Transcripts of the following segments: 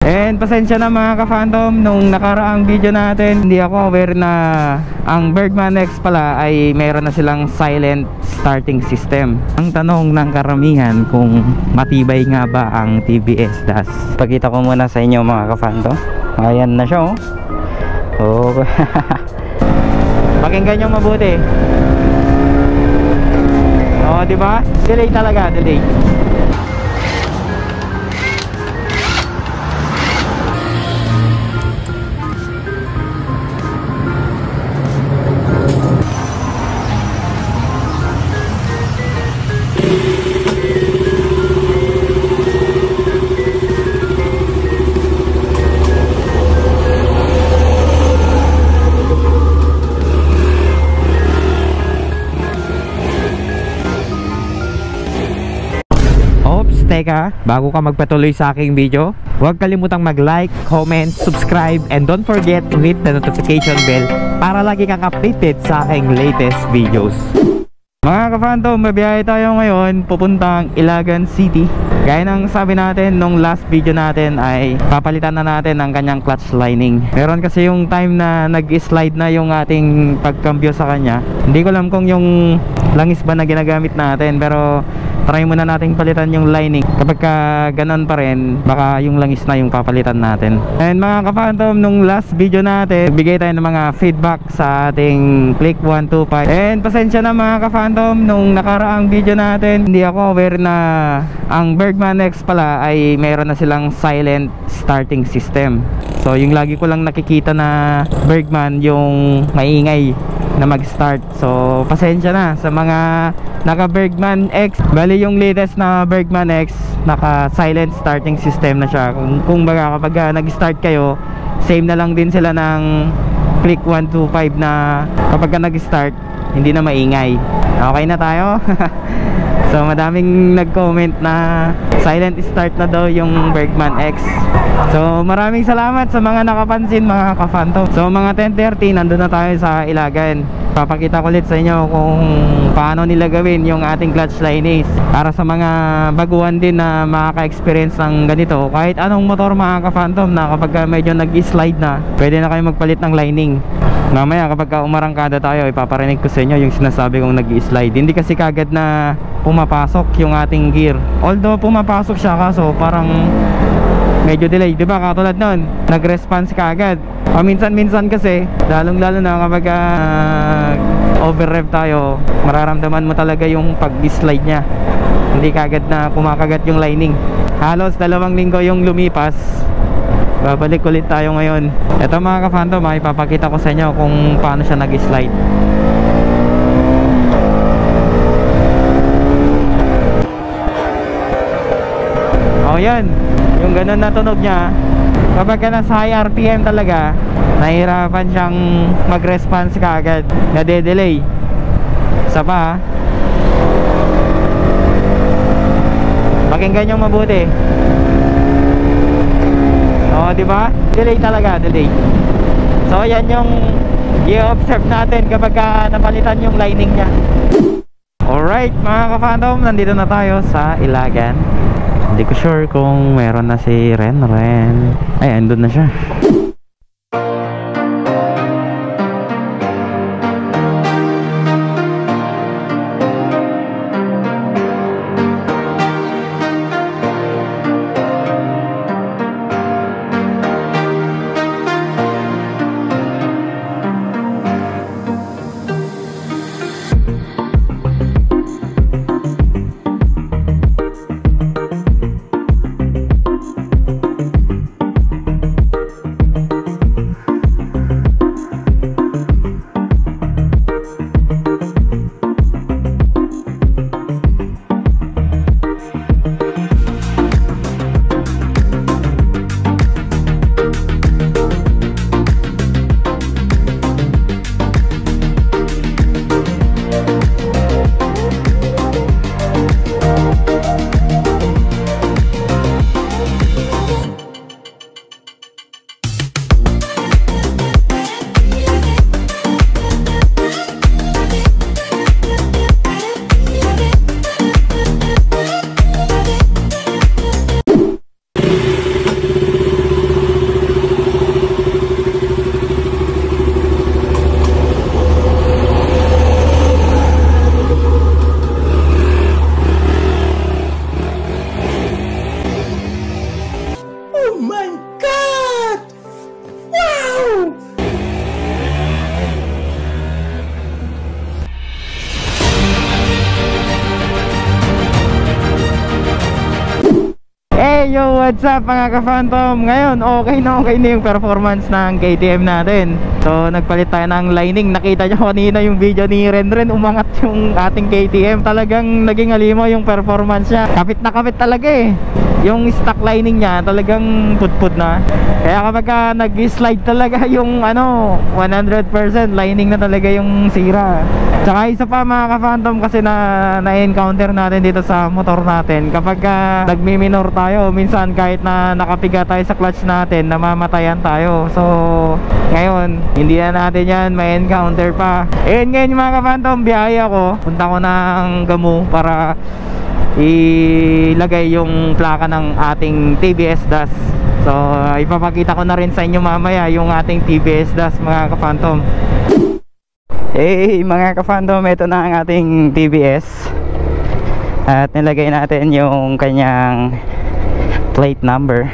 And pasensya na mga ka-Phantom, nung nakaraang video natin hindi ako aware na ang Bergman X pala ay meron na silang silent starting system. Ang tanong ng karamihan kung matibay nga ba ang TVS DAS. Pakita ko muna sa inyo mga ka-Phantom. Ayan na siya oh. Pakinggan nyo mabuti. Oh, di ba? Delay talaga, delay. Teka, bago ka magpatuloy sa aking video, huwag kalimutang mag-like, comment, subscribe, and don't forget to hit the notification bell para lagi kang updated sa aking latest videos. Mga ka-Phantom, mabiyahe tayo ngayon pupuntang Ilagan City. Gaya ng sabi natin nung last video natin ay papalitan na natin ang kanyang clutch lining. Meron kasi yung time na nag-slide na yung ating pagkambyo sa kanya. Hindi ko alam kung yung langis ba na ginagamit natin, pero try muna nating palitan yung lining. Kapag ganon pa rin, baka yung langis na yung papalitan natin. And mga ka-Phantom, nung last video natin bigay tayo ng mga feedback sa ating Click 125. And pasensya na mga ka-Phantom, nung nakaraang video natin hindi ako aware na ang Bergman X pala ay meron na silang silent starting system. So yung lagi ko lang nakikita na Bergman yung maingay na mag-start. So pasensya na sa mga naka Bergman X. Bali yung latest na Bergman X naka silent starting system na siya. Kung baga kapag nag-start kayo, same na lang din sila ng Click 125 na kapag nag-start hindi na maingay. Okay na tayo. So madaming nag-comment na silent start na daw yung Bergman X. So maraming salamat sa mga nakapansin mga ka-Phantom. So mga 10:30 nandun na tayo sa Ilagan. Papakita ko ulit sa inyo kung paano nila gawin yung ating clutch linings para sa mga baguhan din na makaka-experience ng ganito. Kahit anong motor mga ka-Phantom na kapag medyo nag-slide na, pwede na kayo magpalit ng lining. Mamaya kapag umarangkada tayo, ipaparinig ko sa inyo yung sinasabi kong nag-slide. Hindi kasi kagad na pumapasok yung ating gear. Although pumapasok siya, kaso parang medyo delay, diba? Katulad nun, nag-response kagad. Minsan-minsan kasi, lalong-lalo na kapag over-rev tayo, mararamdaman mo talaga yung pag-slide nya. Hindi kagad na kumakagat yung lining. Halos 2 linggo yung lumipas. Babalik ulit tayo ngayon. Ito mga ka-Phantom, ipapakita ko sa inyo kung paano siya nag-slide. Oh yan, yung ganun na tunog nya. Kapag nasa high RPM talaga, nahihirapan siyang mag-response kaagad, nade-delay. Isa pa, pakinggan nyo mabuti. Oh, di ba? Delay talaga, delay. So yan yung i-observe natin kapag napalitan yung lining niya. Alright mga ka-Phantom, nandito na tayo sa Ilagan. Hindi ko sure kung meron na si Ren. Ay, andun na siya. Yo, what's up mga ka-Phantom? Ngayon, okay na yung performance ng KTM natin. So, nagpalit tayo ng lining. Nakita nyo kanina yung video ni Renren, umangat yung ating KTM. Talagang naging halimaw yung performance niya. Kapit na kapit talaga eh. Yung stock lining niya talagang put na. Kaya kapag nag-slide talaga yung 100% lining na talaga yung sira. Tsaka isa pa mga ka-Phantom, kasi na-encounter natin dito sa motor natin, kapag nagmi-minor tayo, minsan kahit na nakapiga tayo sa clutch natin, namamatayan tayo. So ngayon, hindi na natin yan ma-encounter pa. Ngayon mga ka-Phantom, biyahe ako. Punta ko ng Gamu para ilagay yung plaka ng ating TBS DAS. So ipapakita ko na rin sa inyo mamaya yung ating TBS DAS mga ka-Phantom. Mga ka-Phantom, ito na ang ating TBS. At nilagay natin yung kanyang plate number.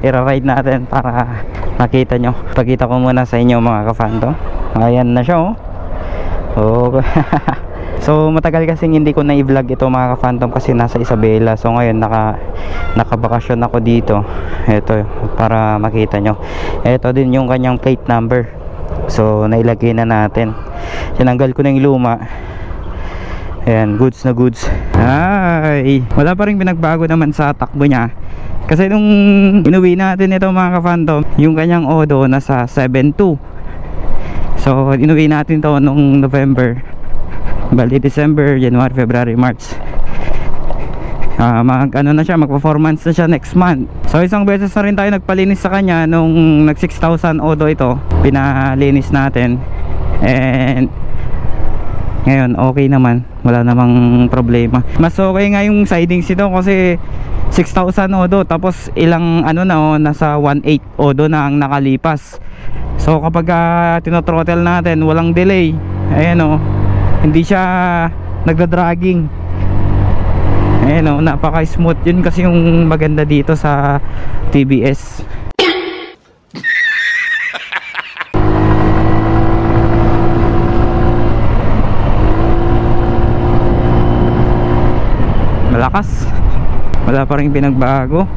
I-ride natin para makita nyo. Pakita ko muna sa inyo mga ka-Phantom. Ayan na siya oh. So matagal kasing hindi ko na i-vlog ito mga ka-Phantom, kasi nasa Isabela. So ngayon nakabakasyon ako dito. Ito para makita nyo. Ito din yung kanyang plate number. So nailagay na natin. Tinanggal ko na yung luma. Ayan, goods na goods. Ay, wala pa rin pinagbago naman sa takbo niya. Kasi nung inuwi natin ito mga ka-Phantom, yung kanyang odo nasa 7.2. So inuwi natin to nung November. Bali December, January, February, March. Mag-performance na siya next month. So isang beses na rin tayo nagpalinis sa kanya nung nag 6,000 odo ito. Pinalinis natin. And ngayon okay naman, wala namang problema. Mas okay nga yung sidings ito kasi 6,000 odo, tapos ilang nasa 1.8 odo na ang nakalipas. So kapag tinotrottle natin, walang delay. Ayan hindi siya nagda-dragging. Ayan napaka smooth. Yun kasi yung maganda dito sa TBS. Malakas, wala pa rin pinagbago.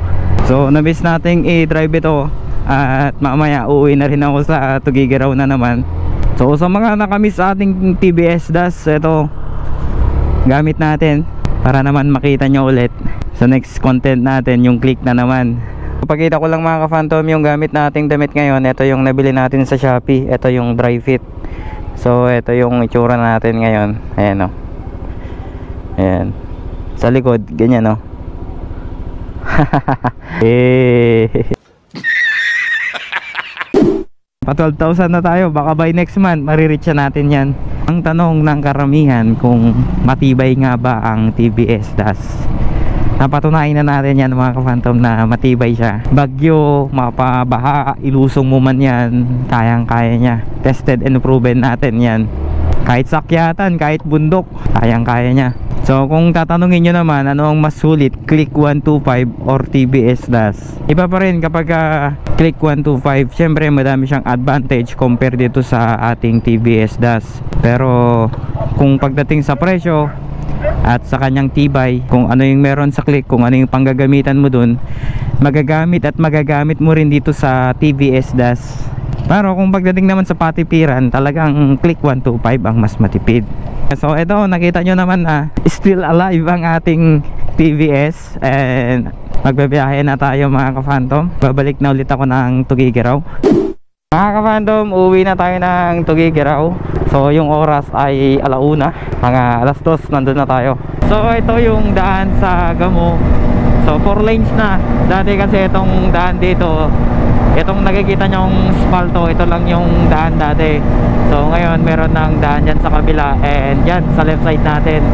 So na-miss nating i-drive ito. At mamaya uuwi na rin ako sa Tugigaraw na naman. So sa mga nakamiss ating TBS DAS, ito gamit natin para naman makita nyo ulit sa next content natin, yung click na naman. Papakita ko lang mga ka-Phantom yung gamit nating damit ngayon. Ito yung nabili natin sa Shopee. Ito yung dry fit. So ito yung itsura natin ngayon. Ayan ayan. Sa likod, ganyan pa 12,000 na tayo. Baka by next month marireach natin yan. Ang tanong ng karamihan kung matibay nga ba ang TBS DAS. Napatunayan na natin yan mga ka-Phantom na matibay siya. Bagyo, mapabaha, ilusong mo man yan, kayang-kaya niya. Tested and proven natin yan. Kahit sakyatan, kahit bundok, kayang-kaya niya. So kung tatanungin nyo naman ano ang mas sulit, Click 125 or TBS DAS, iba pa rin kapag Click 125. Syempre madami siyang advantage compare dito sa ating TBS DAS. Pero kung pagdating sa presyo at sa kanyang tibay, kung ano yung meron sa Click, kung ano yung panggagamitan mo dun, magagamit mo rin dito sa TBS DAS. Pero kung pagdating naman sa patipiran, talagang Click 125 ang mas matipid. So ito, nakita nyo naman na still alive ang ating TBS. And magbabiyahe na tayo mga ka-Phantom. Babalik na ulit ako ng Tugigaraw. Mga ka-Phantom, uwi na tayo ng Tugigaraw. So yung oras ay 1:00, mga 2:00 nandun na tayo. So ito yung daan sa Gamu. So 4 lanes na. Dati kasi itong daan dito, itong nakikita nyong spalto, ito lang yung daan dati. So ngayon meron ng daan dyan sa kabila, and dyan sa left side natin.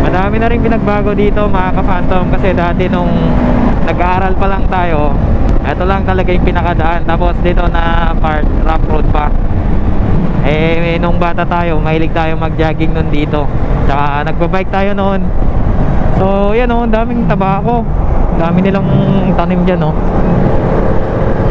Madami na rin pinagbago dito mga ka-Phantom, kasi dati nung nag-aaral pa lang tayo, ito lang talaga yung pinakadaan. Tapos dito na part rough road pa. Nung bata tayo, mahilig tayo mag-jogging nun dito. Tsaka nagpa-bike tayo noon. So yan daming tabako. Dami nilang tanim dyan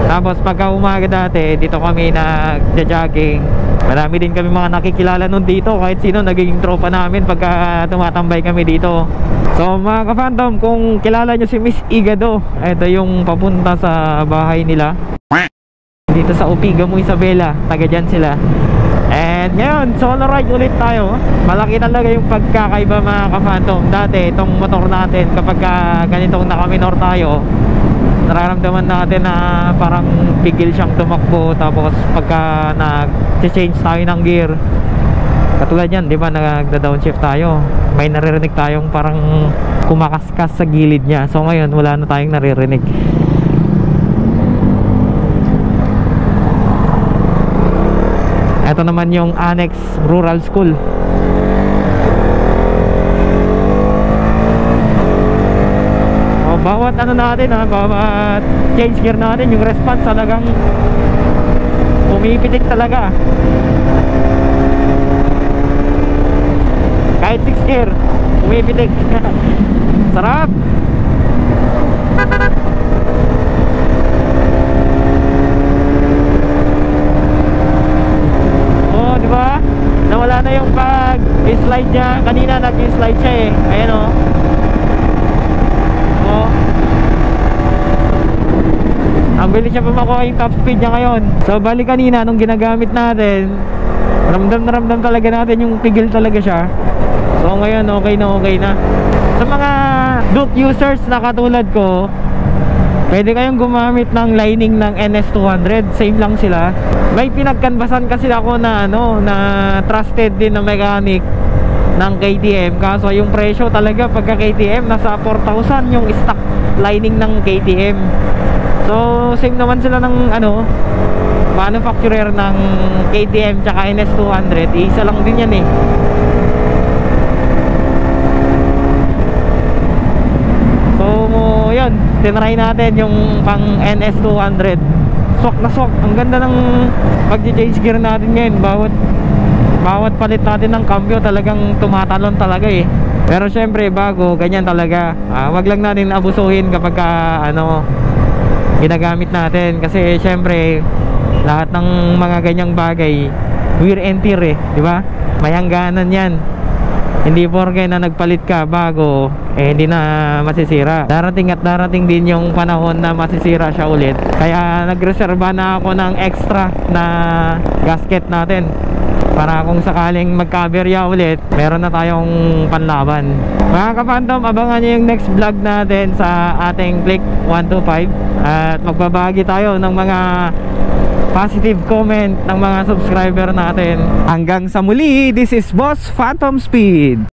Tapos pagka umaga dati, dito kami nag-jogging. Marami din kami mga nakikilala nun dito. Kahit sino, nagiging tropa namin pagka tumatambay kami dito. So mga ka-Phantom, kung kilala nyo si Miss Igado, ito yung papunta sa bahay nila dito sa Opigamo, Isabela. Taga dyan sila. And ngayon, solo ride ulit tayo. Malaki talaga yung pagkakaiba mga ka-Phantom. Dati, itong motor natin, kapag ganitong nakaminor tayo, nararamdaman natin na parang bigil siyang tumakbo. Tapos pagka nag-change tayo ng gear, katulad yan, di ba, nagda-downshift tayo, may naririnig tayong parang kumakaskas sa gilid niya. So ngayon, wala na tayong naririnig. Ito naman yung Annex Rural School. O, bawat ano natin bawat change gear natin, yung response talagang pumipitik talaga. Kahit 6 gear pumipitik. Sarap. Oh, di ba? Nawala na yung pag-slide niya. Kanina nag-slide siya eh. Ayan oh. Oh. Ang bilis siya pa makuha yung top speed niya ngayon. So bali kanina nung ginagamit natin, ramdam na ramdam talaga natin yung pigil talaga siya. So ngayon okay na. Sa mga Duke users na katulad ko, pwede kayong gumamit ng lining ng NS200. Same lang sila. May pinagkanbasan kasi ako na na trusted din na mechanic ng KTM. Kaso yung presyo talaga pagka KTM nasa 4,000 yung stock lining ng KTM. So same naman sila ng manufacturer ng KTM tsaka NS200. Isa lang din yan eh. So yun, tinry natin yung pang NS200. Swak na swak. Ang ganda ng pag-change gear natin ngayon. Bawat palit natin ng cambio talagang tumatalon talaga eh. Pero syempre bago, ganyan talaga. Wag lang natin abusuhin kapag ginagamit natin. Kasi syempre lahat ng mga ganyang bagay wear and tear eh, di ba? May hangganan yan. Hindi porke na nagpalit ka bago hindi na masisira. Darating at darating din yung panahon na masisira siya ulit. Kaya nagreserba na ako ng extra na gasket natin para kung sakaling magka-aberya ulit, meron na tayong panlaban. Mga ka-Phantom, abangan nyo yung next vlog natin sa ating Click 125 at magbabahagi tayo ng mga positive comment ng mga subscriber natin. Hanggang sa muli, this is Boss Phantom Speed.